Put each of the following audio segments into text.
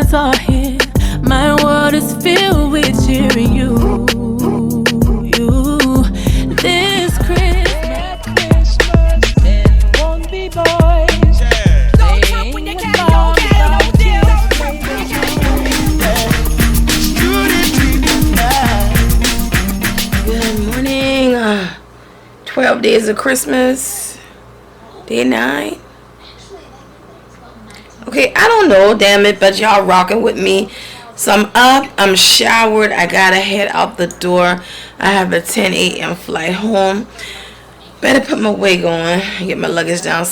us are here. My world is filled with cheering you. This Christmas, there won't be boys. Don't talk when you can't go get no deal. Good morning. 12 days of Christmas. Day 9. Okay, I don't know, damn it, but y'all rocking with me. So I'm up, I'm showered, I gotta head out the door. I have a 10 a.m. flight home. Better put my wig on, get my luggage down.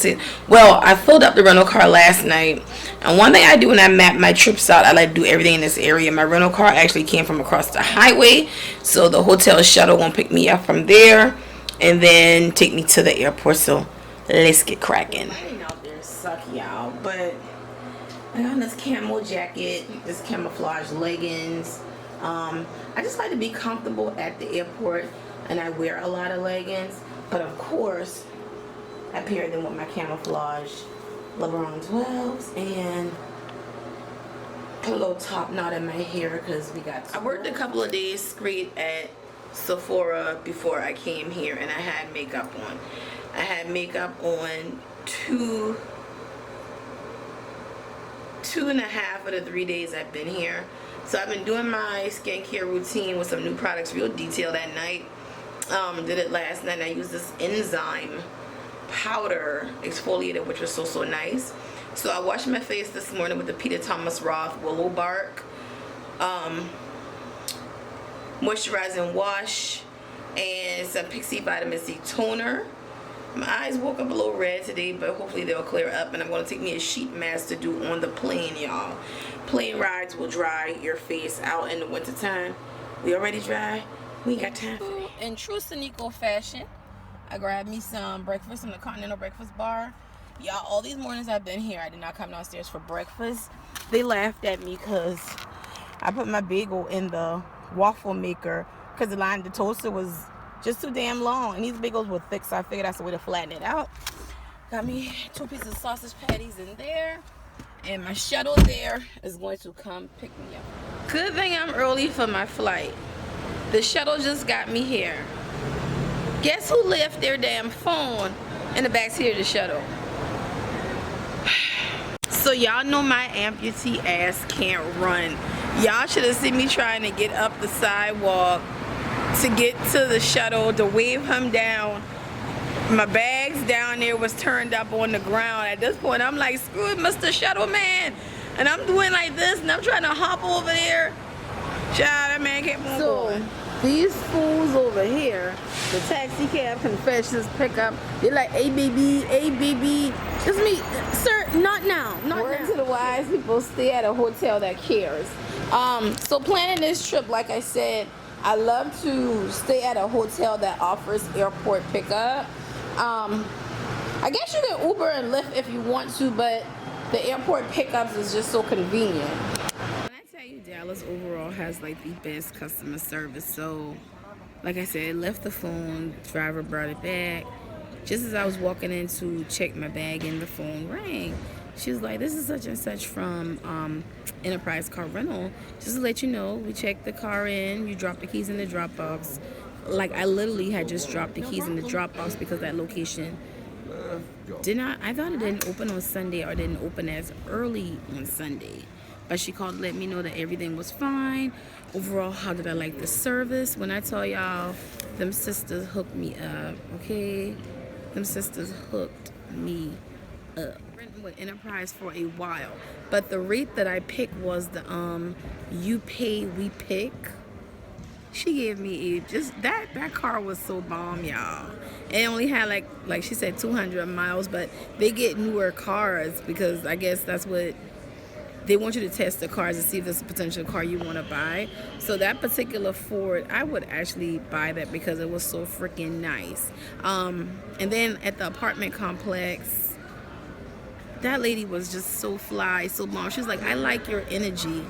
Well, I filled up the rental car last night. And one thing I do when I map my trips out, I like to do everything in this area. My rental car actually came from across the highway. So the hotel shuttle won't pick me up from there and then take me to the airport. So let's get cracking. Rain out there suck, y'all, but I got this camo jacket, this camouflage leggings. I just like to be comfortable at the airport, and I wear a lot of leggings. But of course, I pair them with my camouflage LeBron 12s and a little top knot in my hair because we got. I worked a couple of days straight at Sephora before I came here, and I had makeup on. I had makeup on two and a half of the 3 days I've been here. So I've been doing my skincare routine with some new products, real detailed at night. Did it last night. I used this enzyme powder exfoliator, which was so nice. So I washed my face this morning with the Peter Thomas Roth Willow Bark moisturizing wash and some Pixie Vitamin C toner. My eyes woke up a little red today, but hopefully they'll clear up. And I'm going to take me a sheet mask to do on the plane, y'all. Plane rides will dry your face out in the wintertime. We already dry. We ain't got time for that. In true Sneiko fashion, I grabbed me some breakfast from the Continental Breakfast Bar. Y'all, all these mornings I've been here, I did not come downstairs for breakfast. They laughed at me because I put my bagel in the waffle maker because the toaster was just too damn long, and these bagels were thick, so I figured that's the way to flatten it out. Got me 2 pieces of sausage patties in there, and my shuttle there is going to come pick me up. Good thing I'm early for my flight. The shuttle just got me here. Guess who left their damn phone in the backseat of the shuttle? So y'all know my amputee ass can't run. Y'all should have seen me trying to get up the sidewalk to get to the shuttle to wave him down. My bags down there was turned up on the ground. At this point, I'm like, screw it, Mr. Shuttle Man. And I'm doing like this, and I'm trying to hop over there. Child, that man can't move. So, these fools over here, the taxi cab confessions pickup, they're like, hey baby, it's me, sir, not now, not Word now. To the wise people, stay at a hotel that cares. So planning this trip, like I said, I love to stay at a hotel that offers airport pickup. I guess you can Uber and Lyft if you want to, but the airport pickups is just so convenient. When I tell you Dallas overall has like the best customer service, so like I said, left the phone, driver brought it back. Just as I was walking in to check my bag and the phone rang. She was like, this is such and such from Enterprise Car Rental. Just to let you know, we checked the car in, you dropped the keys in the drop box. Like, I literally had just dropped the keys in the drop box because that location I thought it didn't open on Sunday or didn't open as early on Sunday. But she called to let me know that everything was fine. Overall, how did I like the service? When I tell y'all, them sisters hooked me up, okay? Them sisters hooked me up. With Enterprise for a while, but the rate that I picked was the you pay we pick. She gave me just that car was so bomb, y'all. It only had like she said 200 miles, but they get newer cars because I guess that's what they want you to test the cars to see if it's a potential car you want to buy. So that particular Ford, I would actually buy that because it was so freaking nice. And then at the apartment complex, that lady was just so fly, so bomb. She was like, I like your energy.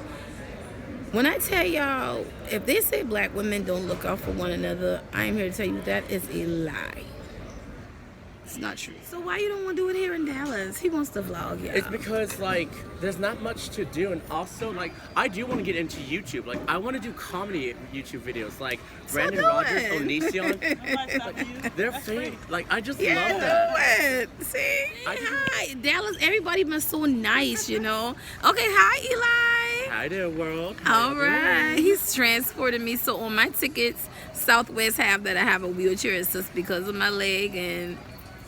When I tell y'all, if they say black women don't look out for one another, I am here to tell you that is a lie. It's not true. So why you don't want to do it here in Dallas? He wants to vlog, yeah. It's because like there's not much to do, and also like I do want to get into YouTube. Like I want to do comedy YouTube videos, like Brandon Rogers, Onision. They're famous. Like I just love that. Do it. See, hi, Dallas. Everybody been so nice, you know. Okay, hi, Eli. Hi there, world. All right, he's transporting me. So on my tickets, Southwest have that I have a wheelchair assist because of my leg, and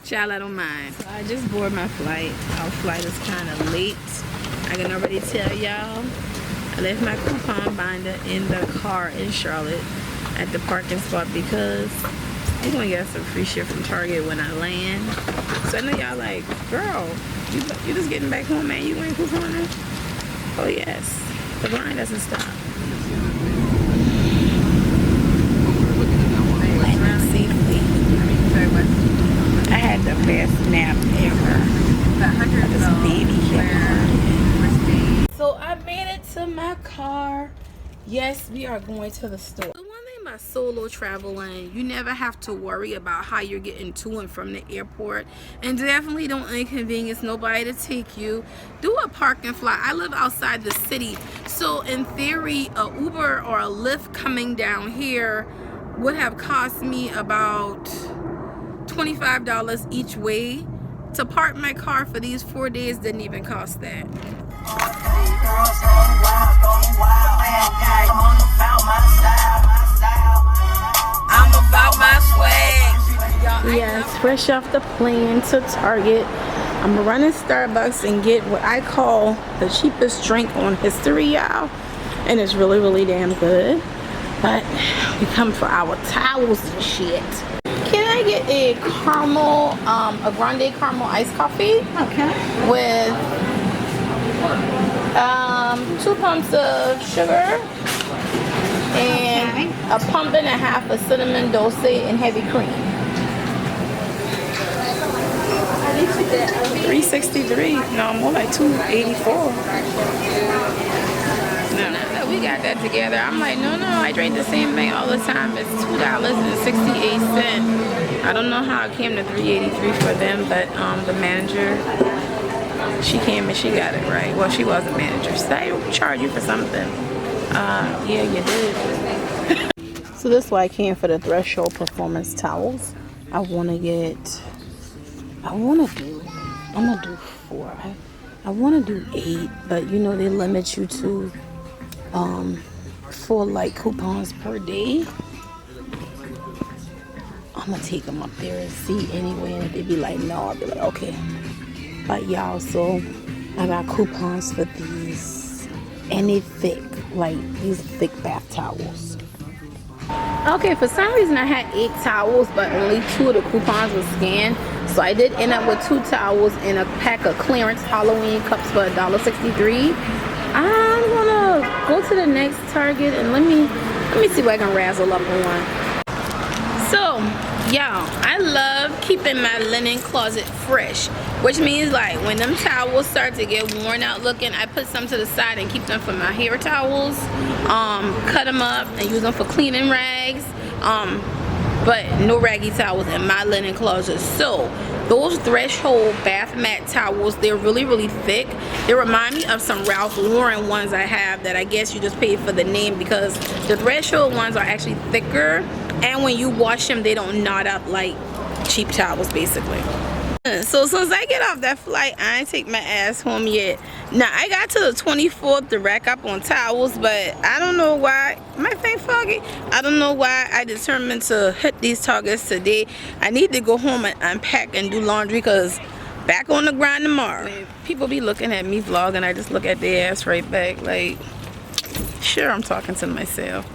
child, I don't mind. So I just boarded my flight. Our flight is kind of late. I can already tell y'all. I left my coupon binder in the car in Charlotte at the parking spot because I'm gonna get some free shit from Target when I land. So I know y'all like, girl, you just getting back home, man. You ain't couponing? Oh yes, the grind doesn't stop. Landing safely. I had the best nap ever. This baby here. So I made it to my car. Yes, we are going to the store. The one thing about solo traveling, you never have to worry about how you're getting to and from the airport, and definitely don't inconvenience nobody to take you. Do a park and fly. I live outside the city, so in theory a Uber or a Lyft coming down here would have cost me about $25 each way. To park my car for these 4 days didn't even cost that. I'm about my swag. Yes, fresh off the plane to Target. I'm gonna run in Starbucks and get what I call the cheapest drink on history, y'all. And it's really, really damn good. But we come for our towels and shit. Can I get a caramel, a grande caramel iced coffee? Okay. With 2 pumps of sugar and a pump and a half of cinnamon dulce and heavy cream. $3.63. No, more like $2.84. Now that we got that together, I'm like, no, I drink the same thing all the time. It's $2.68. I don't know how it came to $3.83 for them, but the manager, she came and she got it right. Well, she was a manager. So I charge you for something. Yeah, you did. So this is why I came for the Threshold Performance Towels. I'm gonna do 4. I want to do 8, but you know they limit you to 4 like coupons per day. I'm gonna take them up there and see anyway, and if they be like no, I'll be like okay. But y'all, so I got coupons for these, and they thick, like these thick bath towels. Okay, for some reason I had 8 towels, but only 2 of the coupons were scanned. So I did end up with 2 towels and a pack of clearance Halloween cups for $1.63. I'm gonna go to the next Target and let me see what I can razzle up on. So, y'all, I love keeping my linen closet fresh, which means like when them towels start to get worn out looking, I put some to the side and keep them for my hair towels. Cut them up and use them for cleaning rags. But no raggy towels in my linen closet. So those Threshold bath mat towels, they're really, really thick. They remind me of some Ralph Lauren ones I have that I guess you just paid for the name, because the Threshold ones are actually thicker, and when you wash them they don't knot up like cheap towels basically. So since I get off that flight, I ain't take my ass home yet. Now I got to the 24th to rack up on towels, but I don't know why my thing foggy. I don't know why I determined to hit these Targets today. I need to go home and unpack and do laundry, because back on the grind tomorrow. People be looking at me vlogging, I just look at their ass right back like, sure, I'm talking to myself.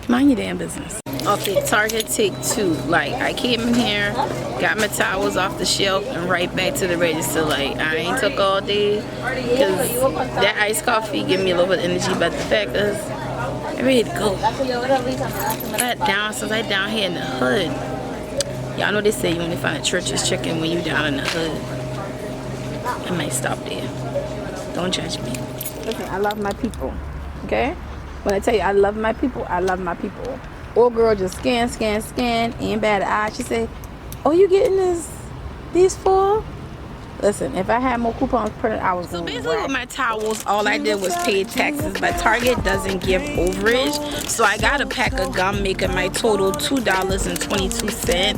Mind your damn business. Okay, Target take 2. Like, I came in here, got my towels off the shelf, and right back to the register. Like, I ain't took all day, because that iced coffee give me a little bit of energy, but the fact is, I'm ready to go. Since I down here in the hood, y'all know they say you only find a church's chicken when you down in the hood. I might stop there. Don't judge me. Listen, I love my people, okay? When I tell you I love my people, I love my people. Old girl just scan, ain't bad at eye. She said, oh, you getting this These 4. Listen, if I had more coupons printed, I was going to. So basically with my towels, all I did was pay taxes, but Target doesn't give overage. So I got a pack of gum making my total $2.22.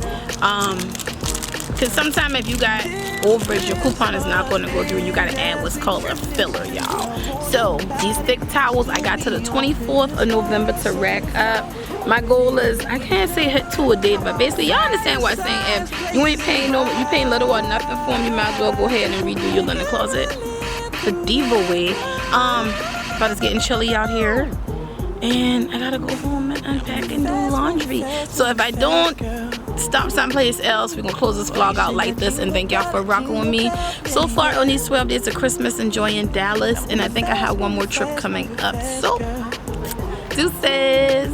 Because sometimes if you got overage, your coupon is not going to go through. You got to add what's called a filler, y'all. So these thick towels, I got to the 24th of November to rack up. My goal is, I can't say hit 2 a day, but basically y'all understand what I'm saying. If you ain't paying you paying little or nothing for them, you might as well go ahead and redo your linen closet the Diva way. But it's getting chilly out here, and I gotta go home and unpack and do laundry. So if I don't stop someplace else, we're gonna close this vlog out like this, and thank y'all for rocking with me so far on these 12 days of Christmas, enjoying Dallas, and I think I have one more trip coming up. So deuces.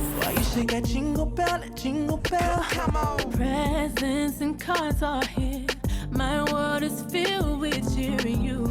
Presents and cards are here. My world is filled with cheering you